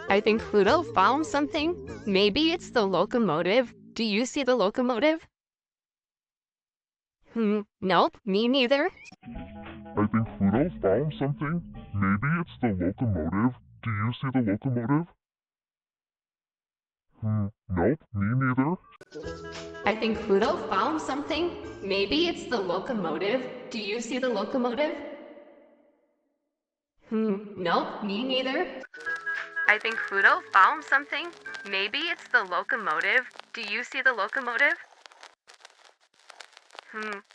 I think Pluto found something. Maybe it's the locomotive. Do you see the locomotive? Nope, me neither. I think Pluto found something. Maybe it's the locomotive. Do you see the locomotive? Nope, me neither. I think Pluto found something. Maybe it's the locomotive. Do you see the locomotive? Nope, me neither. I think Pluto found something. Maybe it's the locomotive. Do you see the locomotive?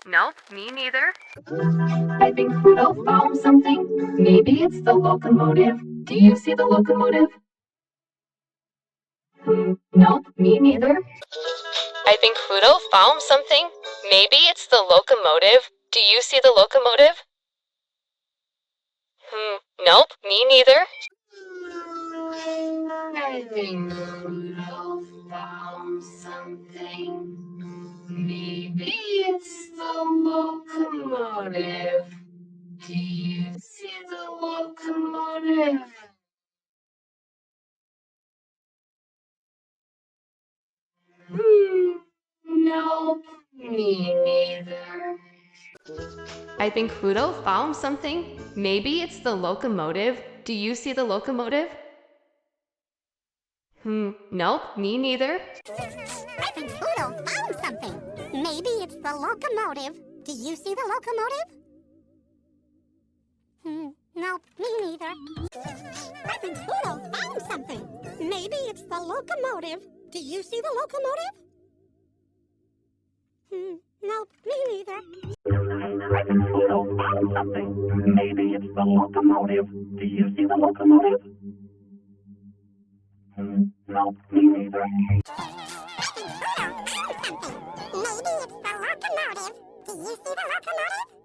Nope, me neither. I think Pluto found something. Maybe it's the locomotive. Do you see the locomotive? Nope, me neither. I think Pluto found something. Maybe it's the locomotive. Do you see the locomotive? Nope, me neither. I think Pluto found something. Maybe it's the locomotive. Do you see the locomotive? Nope, me neither. I think Pluto found something. Maybe it's the locomotive. Do you see the locomotive? Nope, me neither. I think Pluto found something. Maybe it's the locomotive. Do you see the locomotive? Nope, me neither. I think Pluto found something. Maybe it's the locomotive. Do you see the locomotive? Nope, me neither. I think Pluto found something. Maybe it's the locomotive. Do you see the locomotive? Nope, me neither. I think Pluto found something. Maybe it's the locomotive. Do you see the locomotive?